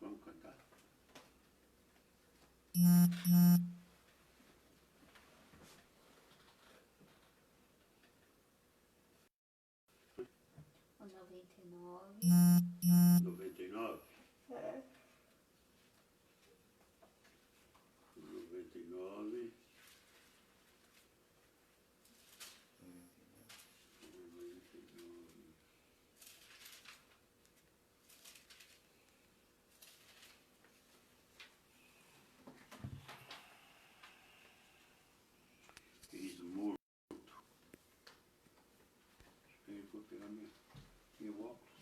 Vamos cantar. O 99. 99? É. 99. Fiz morto. Eu vou pegar meu óculos.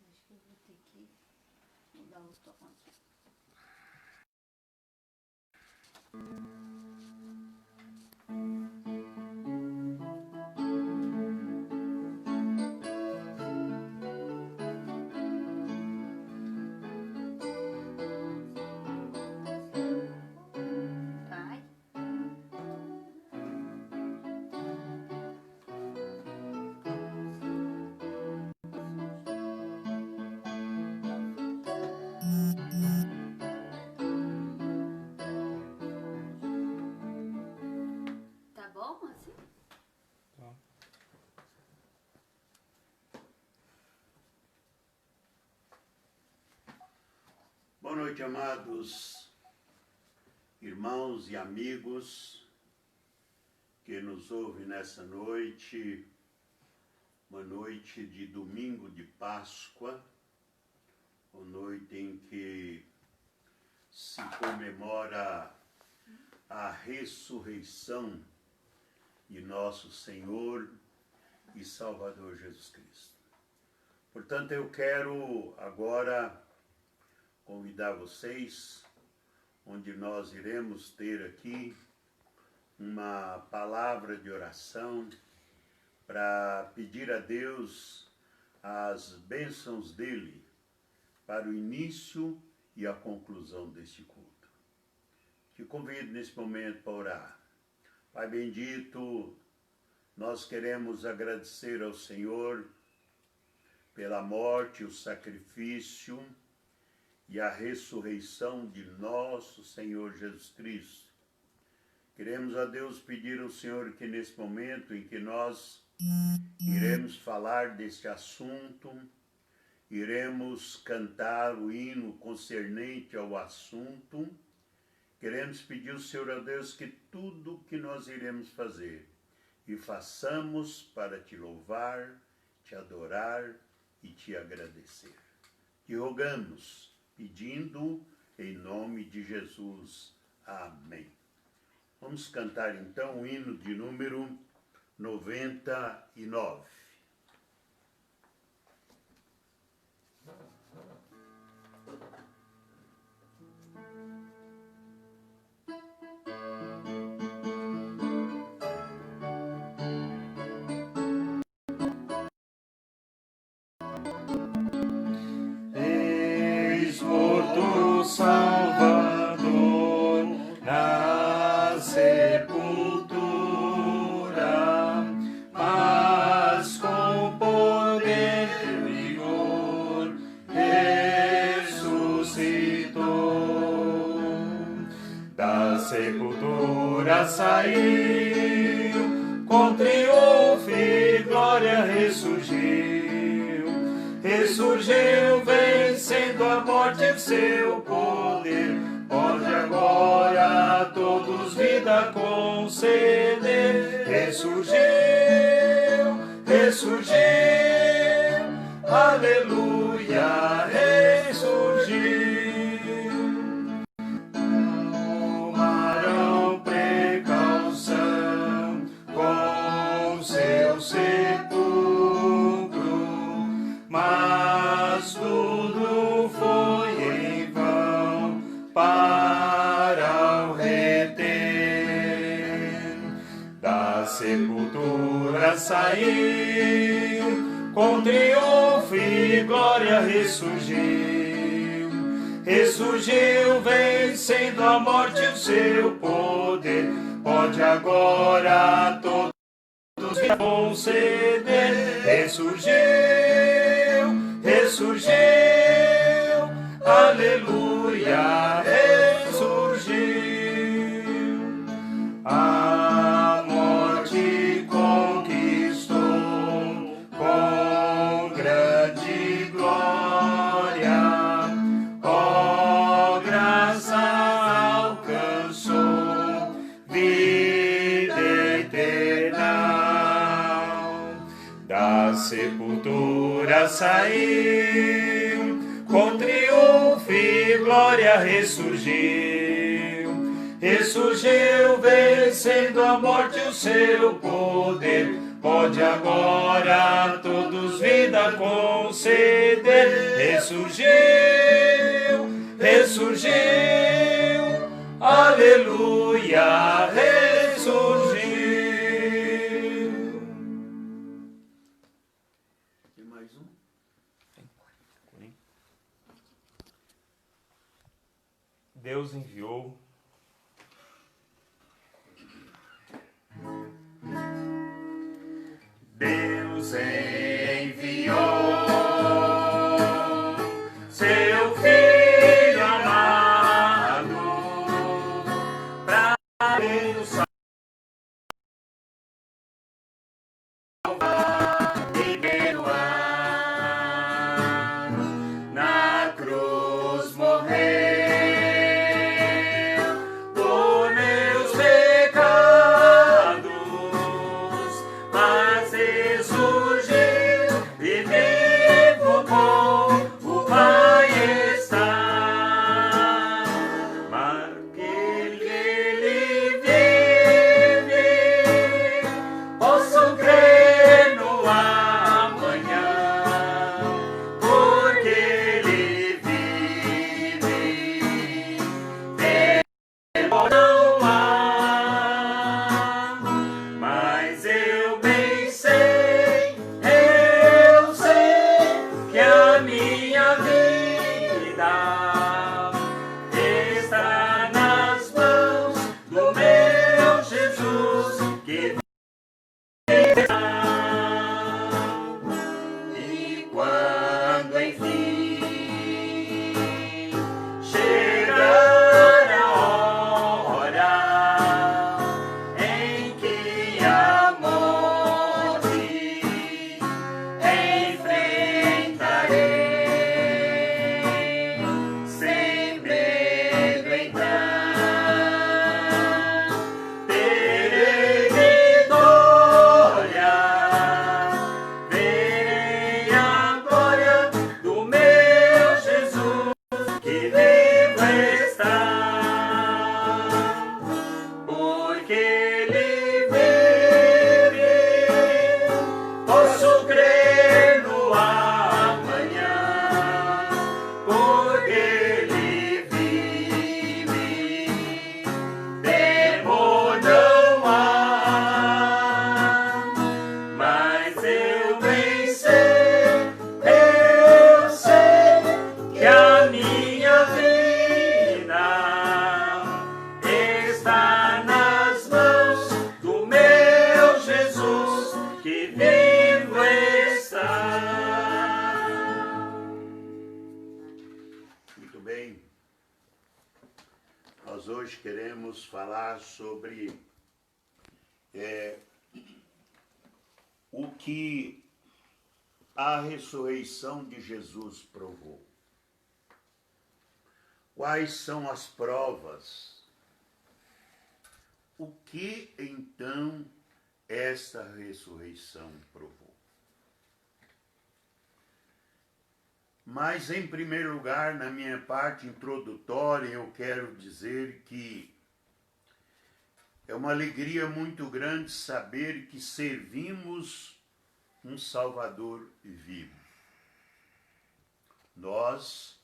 Acho que eu vou ter que mudar os tons. Vai. Tá bom assim? Tá. Boa noite, amados irmãos e amigos que nos ouvem nessa noite, uma noite de domingo de Páscoa, uma noite em que se comemora a ressurreição de nosso Senhor e Salvador Jesus Cristo. Portanto, eu quero agora convidar vocês, onde nós iremos ter aqui uma palavra de oração para pedir a Deus as bênçãos dele para o início e a conclusão deste culto. Te convido nesse momento para orar. Pai bendito, nós queremos agradecer ao Senhor pela morte, o sacrifício e a ressurreição de nosso Senhor Jesus Cristo. Queremos a Deus pedir ao Senhor que nesse momento em que nós iremos falar deste assunto, iremos cantar o hino concernente ao assunto, queremos pedir ao Senhor a Deus que tudo que nós iremos fazer, e façamos para te louvar, te adorar e te agradecer. Te rogamos, pedindo em nome de Jesus. Amém. Vamos cantar então o hino de número 99. Eis morto Salvador na sepultura, mas com poder e vigor ressuscitou. Da sepultura saiu, com triunfo e glória ressurgiu, vencendo a morte em seu poder. Pode agora a todos vida conceder. Ressurgiu, aleluia, ressurgiu. Tomarão precaução com seu sepulcro, mas tudo foi em vão para o reter. Da sepultura sepultura saiu, com triunfo e glória ressurgiu. Ressurgiu, vencendo a morte e o seu poder. Pode agora todos me conceder. Ressurgiu, ressurgiu, aleluia, ressurgiu. A morte conquistou com grande glória, ó graça alcançou vida eterna. Da sepultura saiu, com triunfo e glória ressurgiu. Ressurgiu, vencendo a morte e o seu poder. Pode agora todos vida conceder. Ressurgiu, ressurgiu, aleluia, ressurgiu. Tem mais um? Deus enviou Deus enviou seu Filho amado para nos salvar e perdoar. Na cruz morreu por meus pecados, mas ressurgiu e vivo com o Pai está. Naquele Ele vive, posso crer no amanhã, porque Ele vive. Tempo não há, mas eu bem sei, eu sei que a minha vida está nas mãos do meu Jesus que está. E quando enfim chegar a hora em que a morte enfrentarei, sem medo entrar, terei vitória, verei a glória do meu Jesus que vivo está, porque Ele vive, posso crer no amanhã, porque Ele vive. Temor não há, mas eu bem sei, eu sei que a minha vida está nas mãos do meu Jesus que vivo está. Muito bem. Nós hoje queremos falar sobre o que a ressurreição de Jesus provou. Quais são as provas? O que então esta ressurreição provou? Mas, em primeiro lugar, na minha parte introdutória, eu quero dizer que é uma alegria muito grande saber que servimos um Salvador vivo. Nós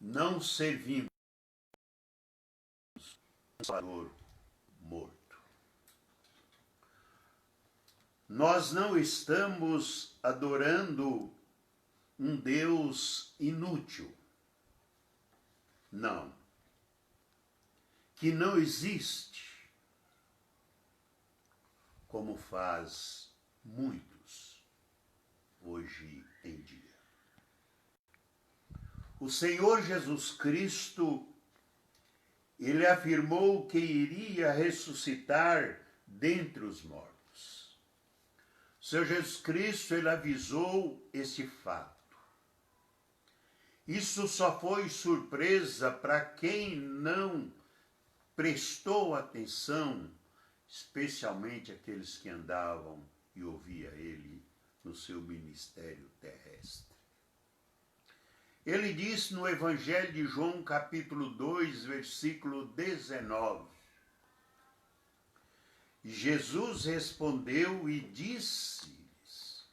não servimos um Salvador morto. nós não estamos adorando um Deus inútil. Não. Que não existe, como faz muitos hoje em dia. O Senhor Jesus Cristo, ele afirmou que iria ressuscitar dentre os mortos. O Senhor Jesus Cristo, ele avisou este fato. Isso só foi surpresa para quem não prestou atenção, especialmente aqueles que andavam e ouvia ele no seu ministério terrestre. Ele diz no Evangelho de João, capítulo 2, versículo 19. Jesus respondeu e disse-lhes: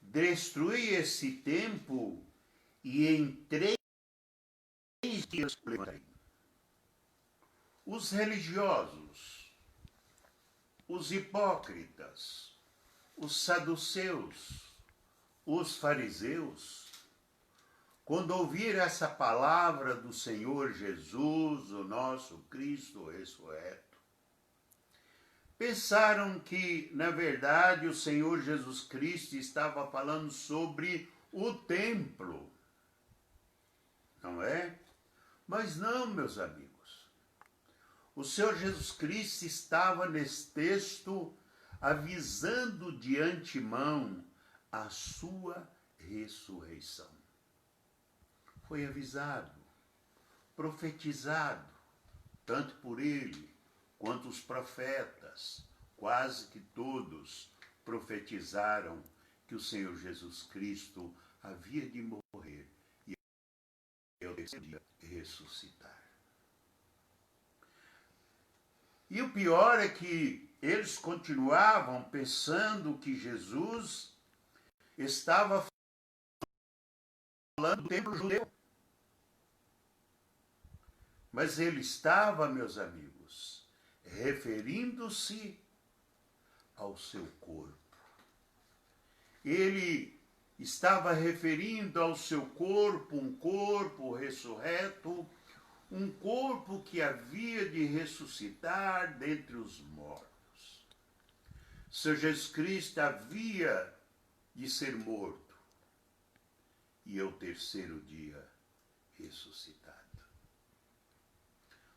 destruí esse templo e em 3 dias levantarei. Os religiosos, os hipócritas, os saduceus, os fariseus, quando ouvir essa palavra do Senhor Jesus, o nosso Cristo ressurreto, pensaram que, na verdade, o Senhor Jesus Cristo estava falando sobre o templo. Não é? Mas não, meus amigos. O Senhor Jesus Cristo estava nesse texto avisando de antemão a sua ressurreição. Foi avisado, profetizado, tanto por ele quanto os profetas, quase que todos profetizaram que o Senhor Jesus Cristo havia de morrer e ao terceiro dia ressuscitar. E o pior é que eles continuavam pensando que Jesus estava falando do templo judeu. Mas ele estava, meus amigos, referindo-se ao seu corpo. Ele estava referindo ao seu corpo, um corpo ressurreto, um corpo que havia de ressuscitar dentre os mortos. Seu Jesus Cristo havia de ser morto e ao terceiro dia ressuscitado.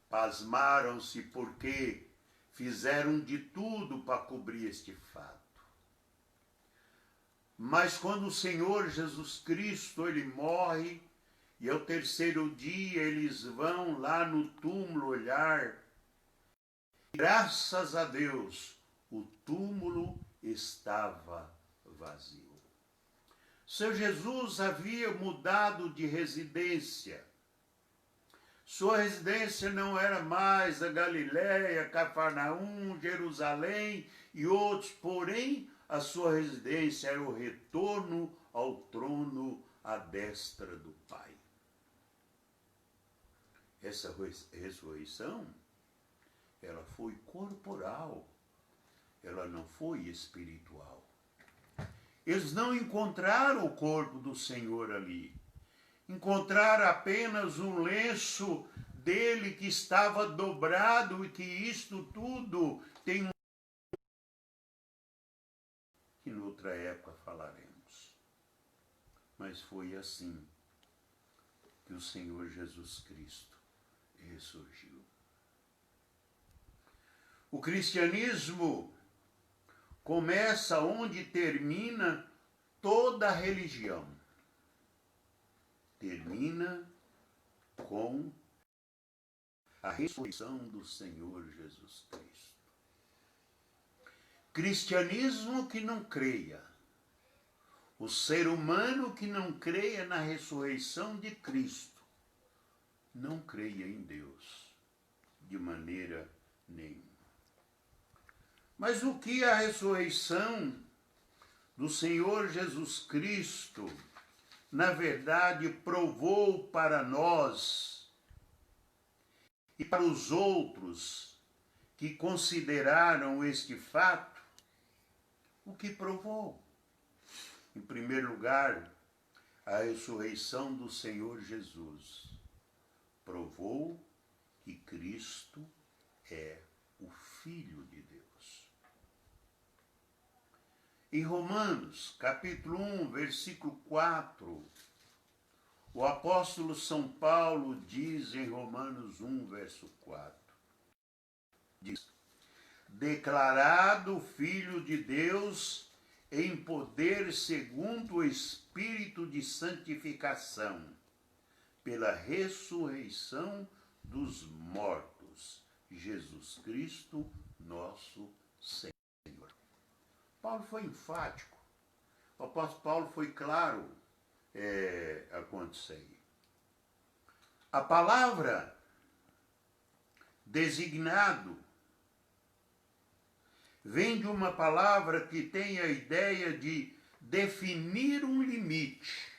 Pasmaram-se porque fizeram de tudo para cobrir este fato. Mas quando o Senhor Jesus Cristo, ele morre, e ao terceiro dia eles vão lá no túmulo olhar, graças a Deus, o túmulo estava vazio. Seu Jesus havia mudado de residência. Sua residência não era mais a Galiléia, Cafarnaum, Jerusalém e outros, porém a sua residência era o retorno ao trono à destra do Pai. Essa ressurreição, ela foi corporal, ela não foi espiritual. Eles não encontraram o corpo do Senhor ali. Encontraram apenas um lenço dele que estava dobrado e que isto tudo tem um... que noutra época falaremos. Mas foi assim que o Senhor Jesus Cristo ressurgiu. O cristianismo começa onde termina toda a religião. Termina com a ressurreição do Senhor Jesus Cristo. Cristianismo que não creia, o ser humano que não creia na ressurreição de Cristo, não creia em Deus de maneira nenhuma. Mas o que a ressurreição do Senhor Jesus Cristo, na verdade, provou para nós e para os outros que consideraram este fato, o que provou? Em primeiro lugar, a ressurreição do Senhor Jesus provou que Cristo é o Filho de Deus. Em Romanos, capítulo 1, versículo 4, o apóstolo São Paulo diz em Romanos 1, verso 4, diz: declarado Filho de Deus em poder segundo o Espírito de santificação, pela ressurreição dos mortos, Jesus Cristo, nosso Senhor. Paulo foi enfático. O apóstolo Paulo foi claro quanto isso aí. A palavra designado vem de uma palavra que tem a ideia de definir um limite.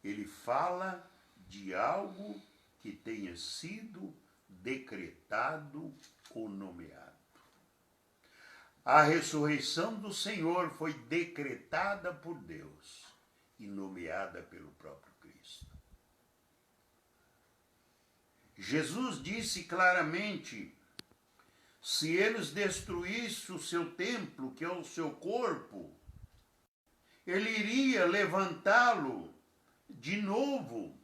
Ele fala de algo que tenha sido decretado ou nomeado. A ressurreição do Senhor foi decretada por Deus e nomeada pelo próprio Cristo. Jesus disse claramente: se eles destruíssem o seu templo, que é o seu corpo, ele iria levantá-lo de novo.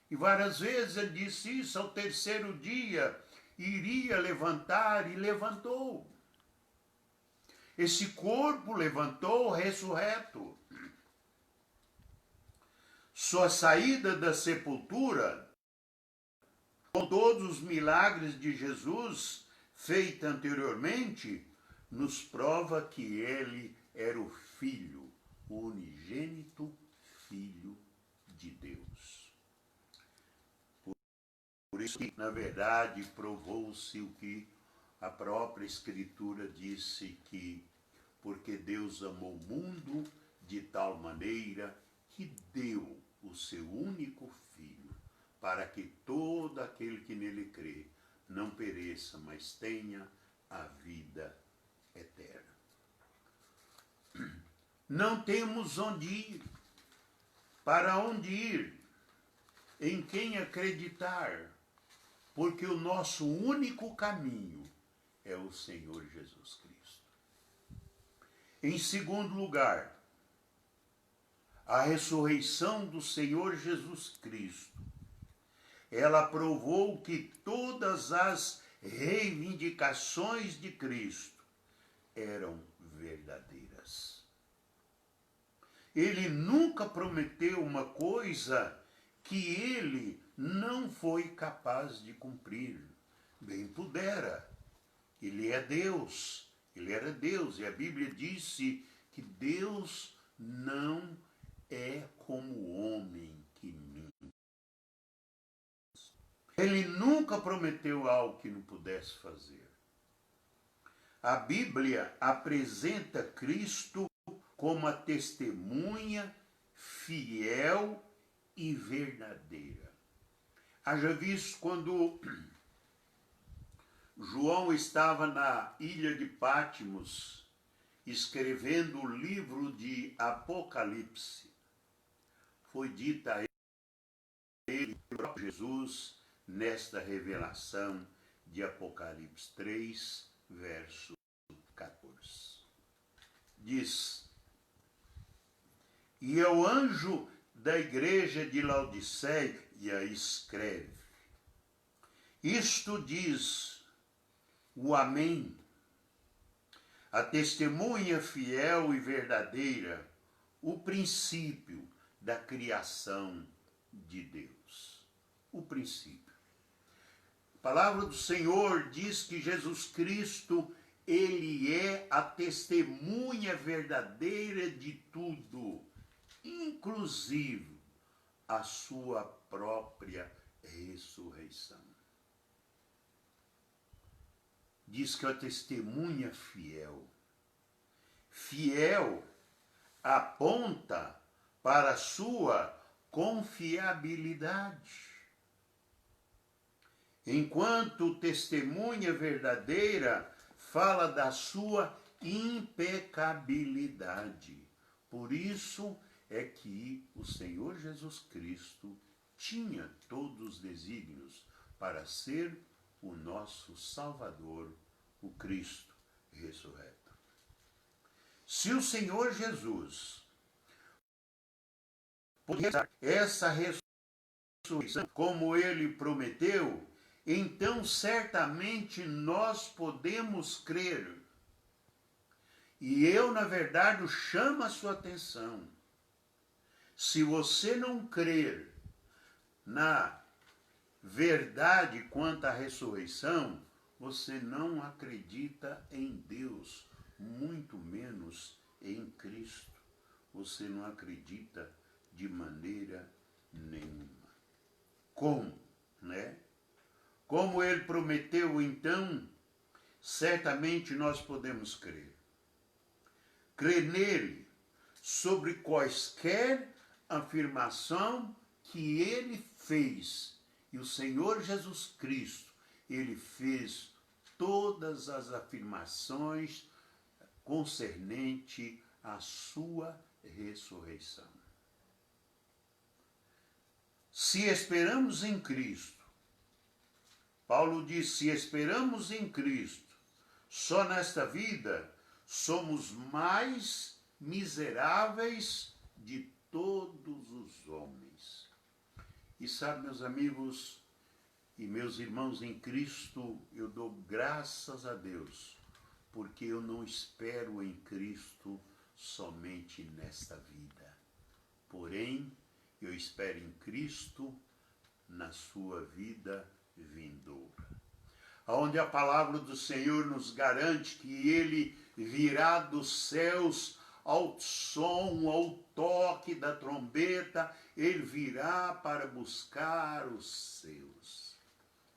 E várias vezes ele disse isso: ao terceiro dia iria levantar, e levantou. Esse corpo levantou ressurreto. Sua saída da sepultura, com todos os milagres de Jesus feita anteriormente, nos prova que ele era o Filho, o unigênito Filho de Deus. Por isso que, na verdade, provou-se o que a própria Escritura disse, que porque Deus amou o mundo de tal maneira que deu o seu único Filho, para que todo aquele que nele crê não pereça, mas tenha a vida eterna. Não temos onde ir, para onde ir, em quem acreditar, porque o nosso único caminho é o Senhor Jesus Cristo. Em segundo lugar, a ressurreição do Senhor Jesus Cristo, ela provou que todas as reivindicações de Cristo eram verdadeiras. Ele nunca prometeu uma coisa que ele não foi capaz de cumprir. Bem pudera. Ele é Deus. Ele era Deus. E a Bíblia disse que Deus não é como o homem que minta. Ele nunca prometeu algo que não pudesse fazer. A Bíblia apresenta Cristo como a testemunha fiel e verdadeira. Haja visto quando João estava na ilha de Patmos, escrevendo o livro de Apocalipse, foi dita a ele por Jesus nesta revelação de Apocalipse 3, verso 14. Diz: e ao anjo da igreja de Laodiceia escreve: isto diz o Amém, a testemunha fiel e verdadeira, o princípio da criação de Deus. O princípio. A palavra do Senhor diz que Jesus Cristo, ele é a testemunha verdadeira de tudo, inclusive a sua própria ressurreição. Diz que é a testemunha fiel. Fiel aponta para a sua confiabilidade. Enquanto testemunha verdadeira fala da sua impecabilidade. Por isso é que o Senhor Jesus Cristo tinha todos os desígnios para ser o nosso Salvador, o Cristo ressurreto. Se o Senhor Jesus pôde essa ressurreição como ele prometeu, então certamente nós podemos crer. E eu, na verdade, chamo a sua atenção. Se você não crer na verdade quanto à ressurreição, você não acredita em Deus, muito menos em Cristo. Você não acredita de maneira nenhuma. Como, né? Como ele prometeu, então, certamente nós podemos crer. Crer nele sobre quaisquer afirmação que ele fez. E o Senhor Jesus Cristo, ele fez todas as afirmações concernente à sua ressurreição. Se esperamos em Cristo, Paulo diz, se esperamos em Cristo, só nesta vida somos mais miseráveis de todos os homens. E sabe, meus amigos e meus irmãos em Cristo, eu dou graças a Deus, porque eu não espero em Cristo somente nesta vida. Porém, eu espero em Cristo na sua vida vindoura. Onde a palavra do Senhor nos garante que ele virá dos céus ao som, ao toque da trombeta, ele virá para buscar os seus.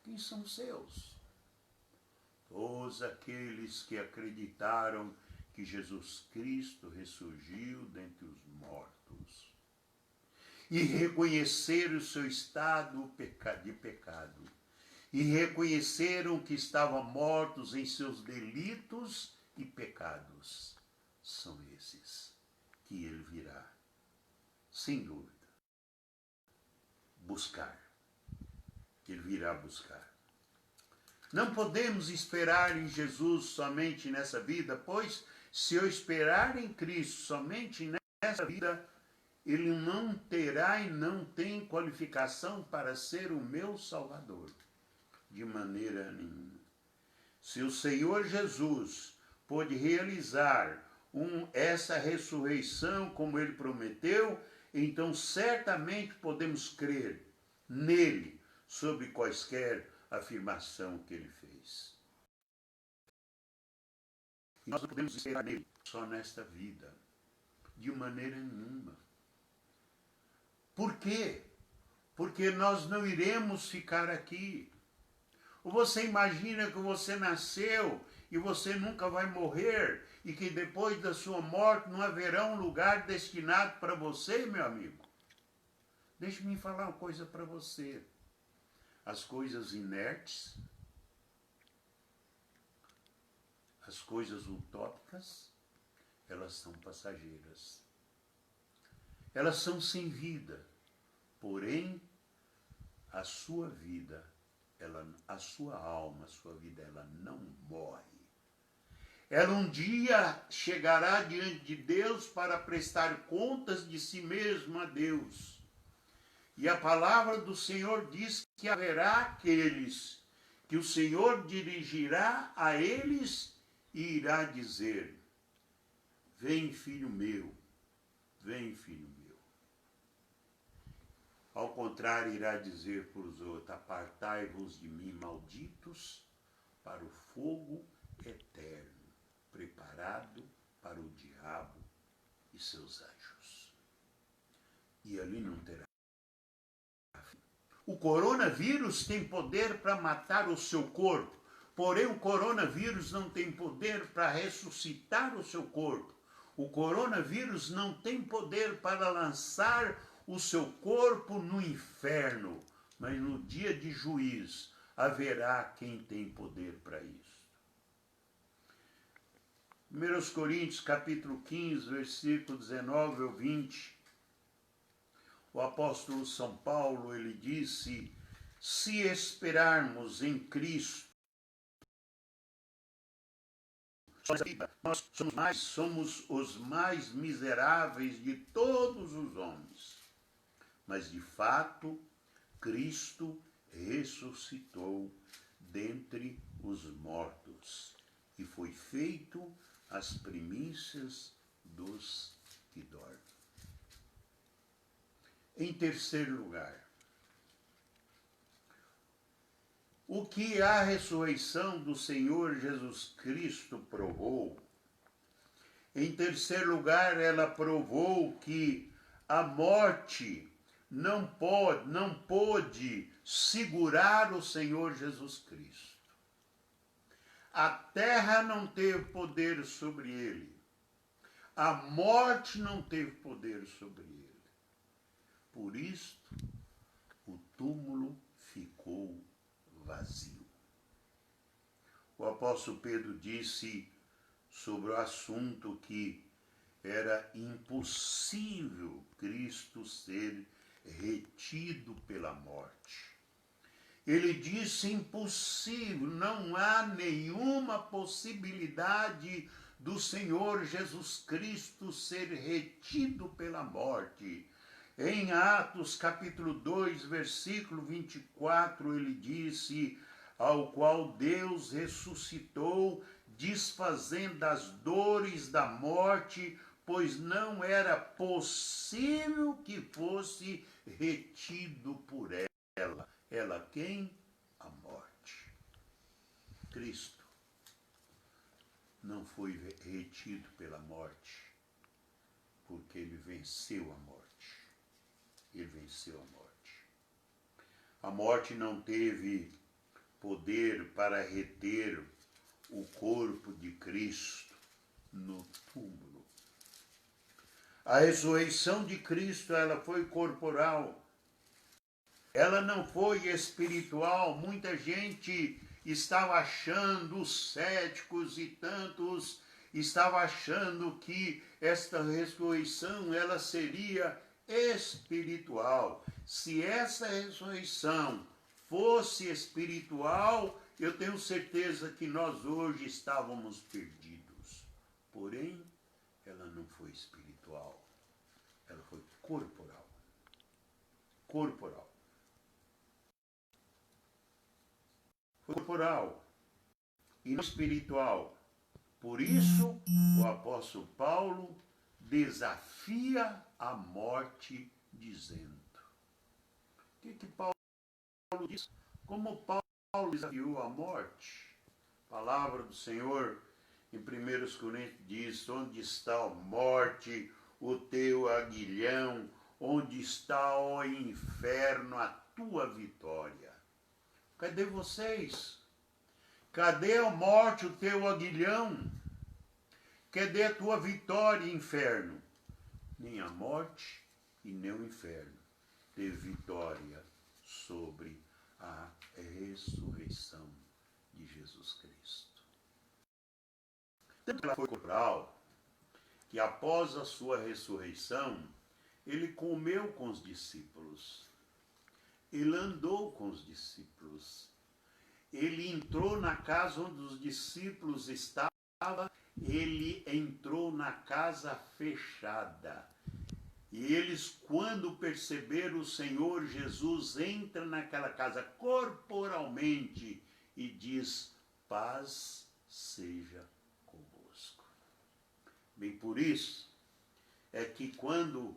Quem são os seus? Todos aqueles que acreditaram que Jesus Cristo ressurgiu dentre os mortos e reconheceram o seu estado de pecado e reconheceram que estavam mortos em seus delitos e pecados. São esses que ele virá, sem dúvida, buscar. Ele virá buscar. Não podemos esperar em Jesus somente nessa vida, pois se eu esperar em Cristo somente nessa vida, ele não terá e não tem qualificação para ser o meu Salvador, de maneira nenhuma. Se o Senhor Jesus pôde realizar essa ressurreição como ele prometeu, então certamente podemos crer nele sobre quaisquer afirmação que ele fez. E nós não podemos esperar nele só nesta vida, de maneira nenhuma. Por quê? Porque nós não iremos ficar aqui. Ou você imagina que você nasceu e você nunca vai morrer e que depois da sua morte não haverá um lugar destinado para você, meu amigo? Deixe-me falar uma coisa para você. As coisas inertes, as coisas utópicas, elas são passageiras. Elas são sem vida. Porém, a sua vida, a sua alma, a sua vida, ela não morre. Ela um dia chegará diante de Deus para prestar contas de si mesmo a Deus. E a palavra do Senhor diz que haverá aqueles que o Senhor dirigirá a eles e irá dizer: vem, filho meu, vem, filho meu. Ao contrário, irá dizer para os outros: apartai-vos de mim, malditos, para o fogo eterno, preparado para o diabo e seus anjos. E ali não terá fim. O coronavírus tem poder para matar o seu corpo, porém o coronavírus não tem poder para ressuscitar o seu corpo. O coronavírus não tem poder para lançar o seu corpo no inferno, mas no dia de juízo haverá quem tem poder para isso. 1 Coríntios capítulo 15, versículo 19 ao 20, o apóstolo São Paulo, ele disse: se esperarmos em Cristo, nós somos os mais miseráveis de todos os homens. Mas, de fato, Cristo ressuscitou dentre os mortos e foi feito as primícias dos que dormem. Em terceiro lugar, o que a ressurreição do Senhor Jesus Cristo provou? Em terceiro lugar, ela provou que a morte não pôde segurar o Senhor Jesus Cristo. A terra não teve poder sobre ele. A morte não teve poder sobre ele. Por isto, o túmulo ficou vazio. O apóstolo Pedro disse sobre o assunto que era impossível Cristo ser retido pela morte. Ele disse impossível, não há nenhuma possibilidade do Senhor Jesus Cristo ser retido pela morte. Em Atos capítulo 2, versículo 24, ele disse: ao qual Deus ressuscitou, desfazendo as dores da morte, pois não era possível que fosse retido por ela. Ela quem? A morte. Cristo não foi retido pela morte, porque ele venceu a morte. Ele venceu a morte. A morte não teve poder para reter o corpo de Cristo no túmulo. A ressurreição de Cristo, ela foi corporal. Ela não foi espiritual. Muita gente estava achando, os céticos e tantos estavam achando que esta ressurreição ela seria espiritual. Se essa ressurreição fosse espiritual, eu tenho certeza que nós hoje estávamos perdidos. Porém, ela não foi espiritual. Ela foi corporal. Corporal. Foi corporal e não espiritual. Por isso, o apóstolo Paulo desafia a morte, dizendo. O que Paulo diz? Como Paulo desafiou a morte? A palavra do Senhor em 1 Coríntios diz: onde está a morte, o teu aguilhão? Onde está, ó inferno, a tua vitória? Cadê vocês? Cadê a morte, o teu aguilhão? Cadê a tua vitória, inferno? Nem a morte e nem o inferno teve vitória sobre a ressurreição de Jesus Cristo. Tanto ela foi corporal, que após a sua ressurreição, ele comeu com os discípulos. Ele andou com os discípulos. Ele entrou na casa onde os discípulos estavam. Ele entrou na casa fechada. E eles, quando perceberam o Senhor Jesus, entra naquela casa corporalmente e diz: paz seja convosco. Bem, por isso é que quando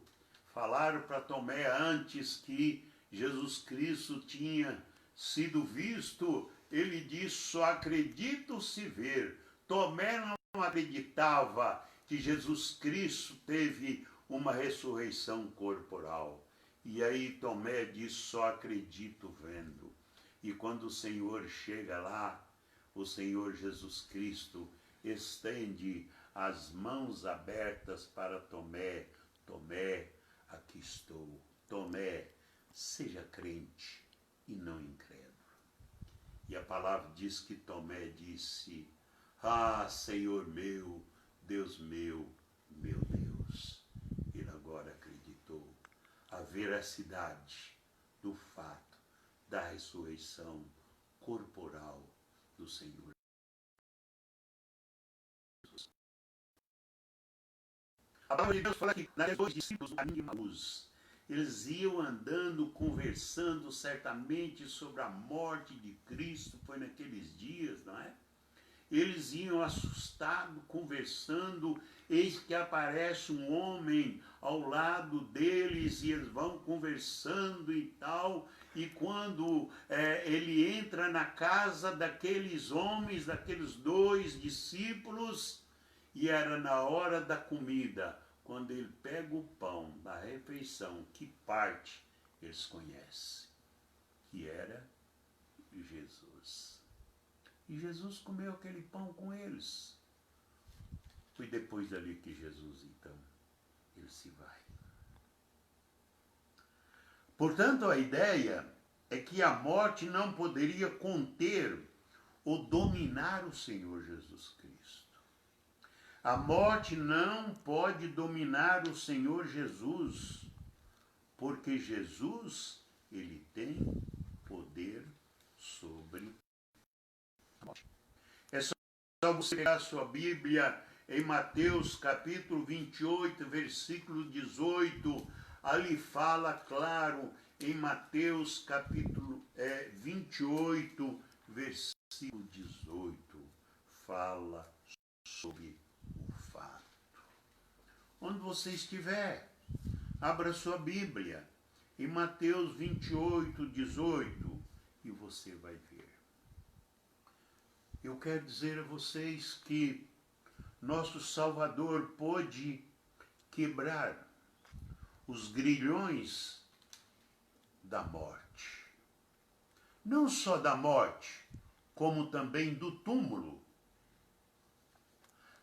falaram para Tomé antes que Jesus Cristo tinha sido visto, ele disse: só acredito se ver. Tomé não acreditava que Jesus Cristo teve uma ressurreição corporal. E aí Tomé diz: só acredito vendo. E quando o Senhor chega lá, o Senhor Jesus Cristo estende as mãos abertas para Tomé. Tomé, aqui estou. Tomé, seja crente e não incrédulo. E a palavra diz que Tomé disse: ah, Senhor meu, Deus meu Deus. Ele agora acreditou a veracidade do fato da ressurreição corporal do Senhor Jesus. A palavra de Deus fala que naqueles dois discípulos, a mínima luz, eles iam andando, conversando certamente sobre a morte de Cristo, foi naqueles dias, não é? Eles iam assustados, conversando, eis que aparece um homem ao lado deles, e eles vão conversando e tal, e quando ele entra na casa daqueles homens, daqueles dois discípulos, e era na hora da comida, quando ele pega o pão da refeição, que parte eles conhecem, que era Jesus. E Jesus comeu aquele pão com eles. Foi depois dali que Jesus, então, ele se vai. Portanto, a ideia é que a morte não poderia conter ou dominar o Senhor Jesus Cristo. A morte não pode dominar o Senhor Jesus, porque Jesus, ele tem poder sobre a morte. É só você pegar a sua Bíblia em Mateus capítulo 28, versículo 18, ali fala claro, em Mateus capítulo 28, versículo 18, fala sobre o fato. Onde você estiver, abra sua Bíblia em Mateus 28, 18 e você vai ver. Eu quero dizer a vocês que nosso Salvador pôde quebrar os grilhões da morte. Não só da morte, como também do túmulo.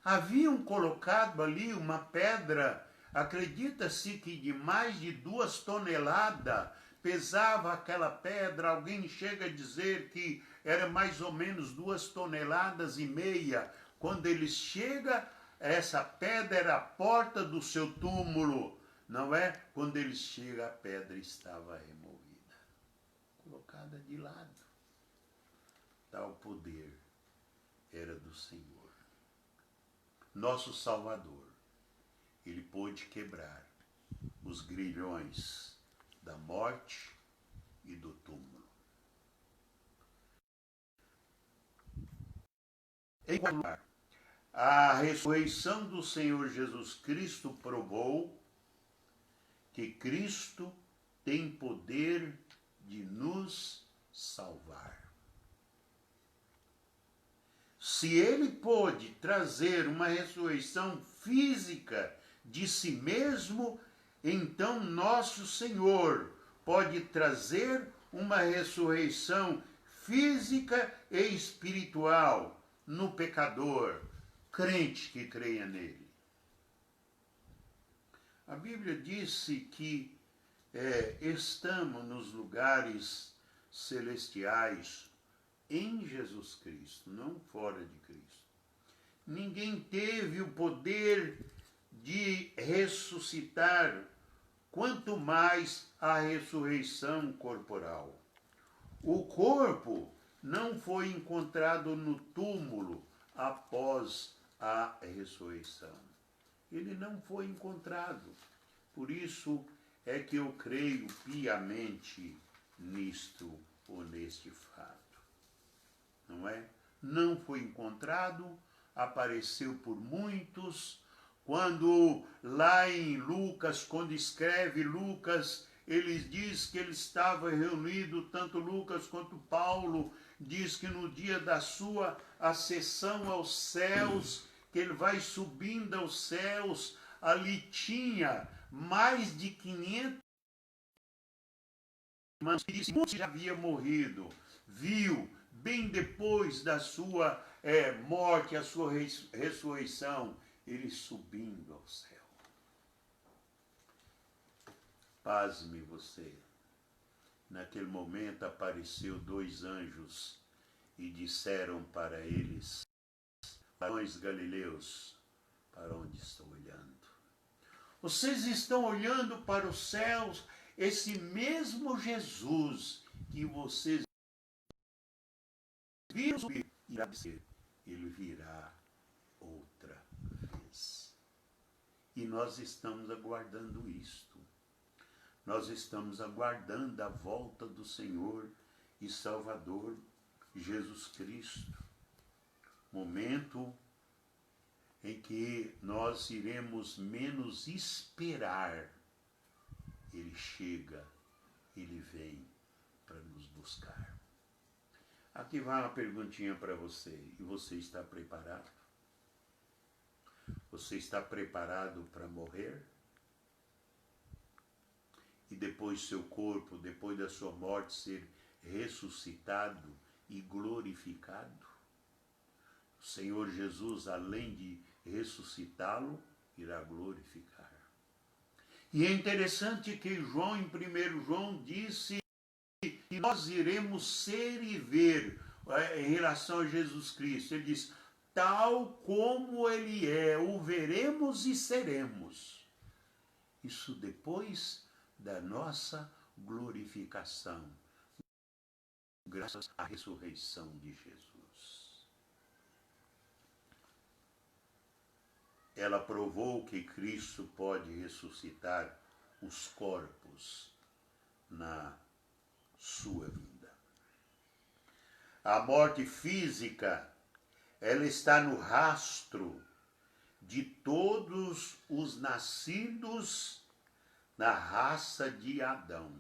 Haviam colocado ali uma pedra, acredita-se que de mais de 2 toneladas pesava aquela pedra. Alguém chega a dizer que era mais ou menos 2,5 toneladas. Quando ele chega, essa pedra era a porta do seu túmulo, não é? Quando ele chega, a pedra estava removida, colocada de lado. Tal poder era do Senhor. Nosso Salvador, ele pôde quebrar os grilhões da morte e do túmulo. Em quarto lugar, a ressurreição do Senhor Jesus Cristo provou que Cristo tem poder de nos salvar. Se ele pôde trazer uma ressurreição física de si mesmo, então nosso Senhor pode trazer uma ressurreição física e espiritual no pecador, crente que creia nele. A Bíblia disse que estamos nos lugares celestiais em Jesus Cristo, não fora de Cristo. Ninguém teve o poder de ressuscitar, quanto mais a ressurreição corporal. O corpo não foi encontrado no túmulo após a ressurreição. Ele não foi encontrado. Por isso é que eu creio piamente nisto ou neste fato. Não é? Não foi encontrado, apareceu por muitos. Quando lá em Lucas, quando escreve Lucas, ele diz que ele estava reunido, tanto Lucas quanto Paulo, diz que no dia da sua ascensão aos céus, que ele vai subindo aos céus, ali tinha mais de 500 irmãos, que disse que já havia morrido, viu, bem depois da sua morte, a sua ressurreição, ele subindo ao céu. Pasme você. Naquele momento apareceu 2 anjos e disseram para eles: varões galileus, para onde estou olhando? Vocês estão olhando para os céus, esse mesmo Jesus que vocês viram subir, irá descer, ele virá outra vez. E nós estamos aguardando isto. Nós estamos aguardando a volta do Senhor e Salvador Jesus Cristo. Momento em que nós iremos menos esperar. Ele chega, ele vem para nos buscar. Aqui vai uma perguntinha para você. E você está preparado? Você está preparado para morrer? E depois seu corpo, depois da sua morte, ser ressuscitado e glorificado? O Senhor Jesus, além de ressuscitá-lo, irá glorificar. E é interessante que João, em 1 João, disse que nós iremos ser e ver em relação a Jesus Cristo. Ele diz, tal como ele é, o veremos e seremos. Isso depois da nossa glorificação, graças à ressurreição de Jesus. Ela provou que Cristo pode ressuscitar os corpos na sua vinda. A morte física, ela está no rastro de todos os nascidos na raça de Adão.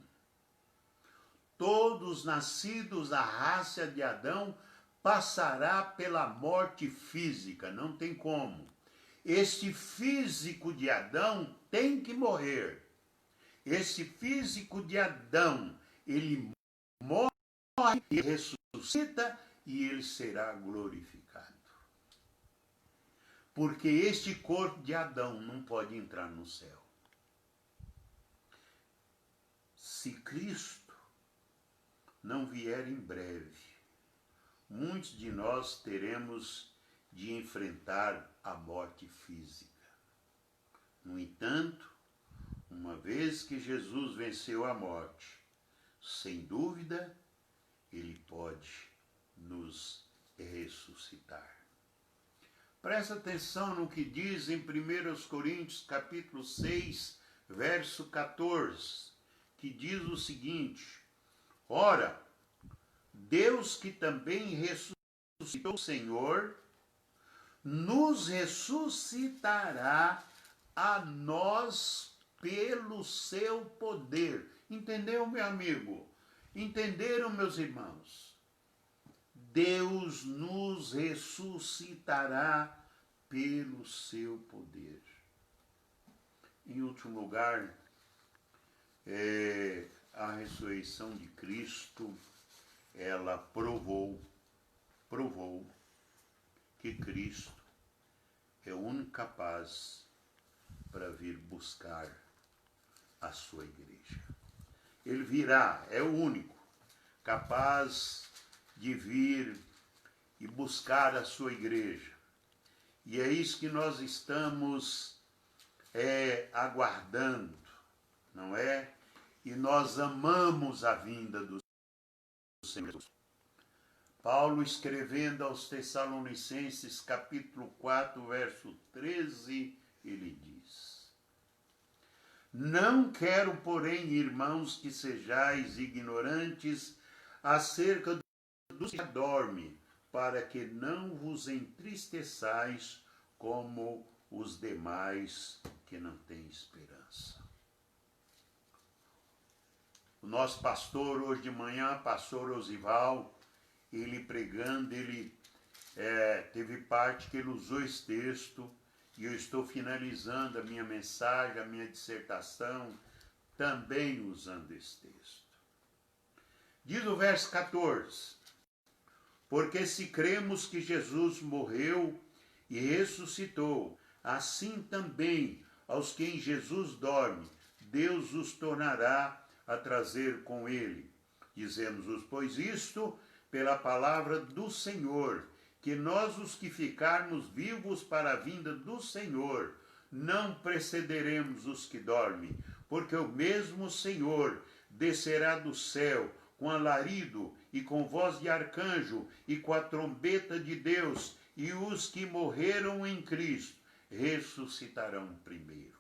Todos nascidos da raça de Adão passará pela morte física, não tem como. Este físico de Adão tem que morrer. Esse físico de Adão, ele morre e ressuscita e ele será glorificado. Porque este corpo de Adão não pode entrar no céu. Se Cristo não vier em breve, muitos de nós teremos de enfrentar a morte física. No entanto, uma vez que Jesus venceu a morte, sem dúvida, ele pode nos ressuscitar. Presta atenção no que diz em 1 Coríntios, capítulo 6, verso 14, que diz o seguinte, ora, Deus que também ressuscitou o Senhor, nos ressuscitará a nós pelo seu poder. Entendeu, meu amigo? Entenderam, meus irmãos? Deus nos ressuscitará pelo seu poder. Em último lugar, a ressurreição de Cristo, ela provou que Cristo é o único capaz para vir buscar a sua igreja. Ele virá, é o único capaz de vir e buscar a sua igreja. E é isso que nós estamos aguardando, não é? E nós amamos a vinda do Senhor Jesus. Paulo, escrevendo aos Tessalonicenses, capítulo 4, verso 13, ele diz, não quero, porém, irmãos, que sejais ignorantes acerca dos que dormem, para que não vos entristeçais como os demais que não têm esperança. O nosso pastor, hoje de manhã, pastor Osival, ele pregando, ele teve parte que ele usou esse texto, e eu estou finalizando a minha mensagem, a minha dissertação, também usando esse texto. Diz o verso 14, porque se cremos que Jesus morreu e ressuscitou, assim também aos que em Jesus dorme, Deus os tornará a trazer com ele. Dizemos-os, pois isto, pela palavra do Senhor, que nós, os que ficarmos vivos para a vinda do Senhor, não precederemos os que dormem, porque o mesmo Senhor descerá do céu com alarido e com voz de arcanjo e com a trombeta de Deus, e os que morreram em Cristo ressuscitarão primeiro.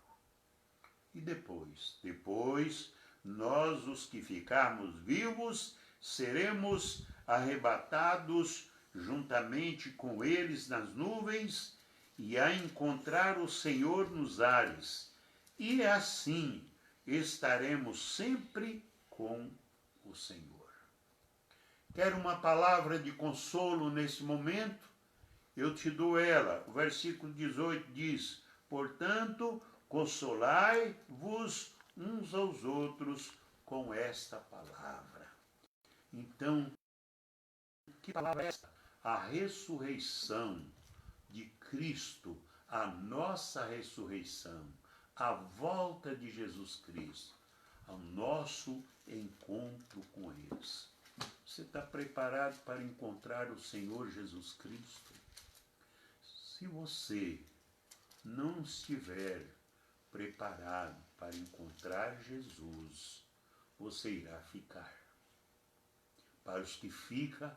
E depois, nós, os que ficarmos vivos, seremos arrebatados juntamente com eles nas nuvens e a encontrar o Senhor nos ares. E assim estaremos sempre com o Senhor. Quero uma palavra de consolo nesse momento? Eu te dou ela. O versículo 18 diz: portanto, consolai-vos uns aos outros com esta palavra. Então, que palavra é esta? A ressurreição de Cristo, a nossa ressurreição, a volta de Jesus Cristo, ao nosso encontro com eles. Você está preparado para encontrar o Senhor Jesus Cristo? Se você não estiver preparado para encontrar Jesus, você irá ficar. Para os que ficam,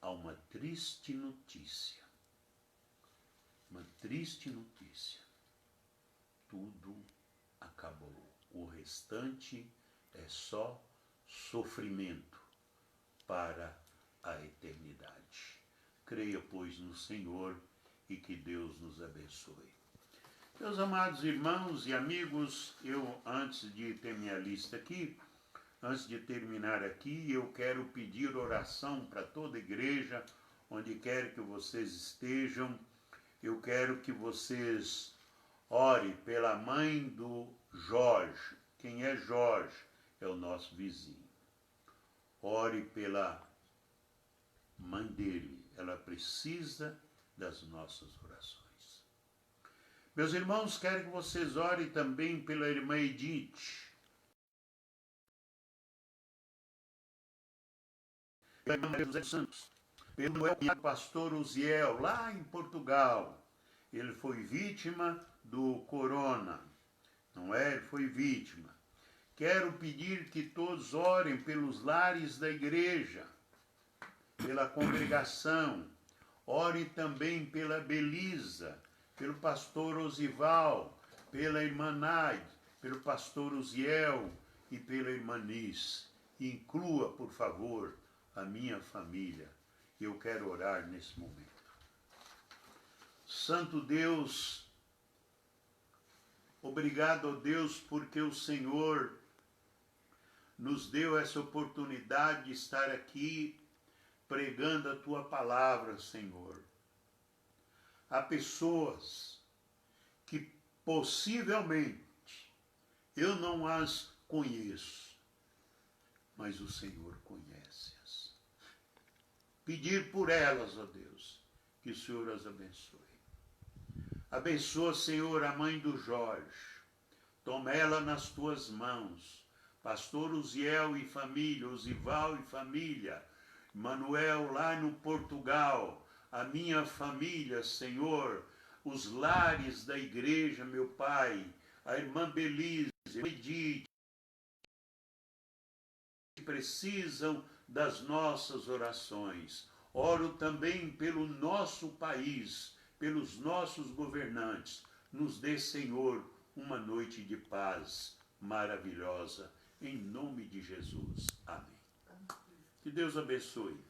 há uma triste notícia. Uma triste notícia. Tudo acabou. O restante é só sofrimento para a eternidade. Creia, pois, no Senhor e que Deus nos abençoe. Meus amados irmãos e amigos, eu, antes de ter minha lista aqui, antes de terminar aqui, eu quero pedir oração para toda a igreja, onde quer que vocês estejam. Eu quero que vocês orem pela mãe do Jorge. Quem é Jorge? É o nosso vizinho. Ore pela mãe dele. Ela precisa das nossas orações. Meus irmãos, quero que vocês orem também pela irmã Edith. Pela irmã José Santos. Pelo pastor Uziel, lá em Portugal. Ele foi vítima do corona. Não é? Ele foi vítima. Quero pedir que todos orem pelos lares da igreja, pela congregação. Orem também pela Belisa, pelo pastor Osival, pela irmã Naide, pelo pastor Uziel e pela irmã Nis. Inclua, por favor, a minha família. Eu quero orar nesse momento. Santo Deus, obrigado, ó Deus, porque o Senhor nos deu essa oportunidade de estar aqui pregando a Tua palavra, Senhor. Há pessoas que possivelmente eu não as conheço, mas o Senhor conhece-as. Pedir por elas, ó Deus, que o Senhor as abençoe. Abençoa, Senhor, a mãe do Jorge. Toma ela nas Tuas mãos. Pastor Uziel e família, Osival e família, Manuel lá no Portugal, a minha família, Senhor, os lares da igreja, meu Pai, a irmã Belise, a Edith, que precisam das nossas orações. Oro também pelo nosso país, pelos nossos governantes. Nos dê, Senhor, uma noite de paz maravilhosa. Em nome de Jesus. Amém. Que Deus abençoe.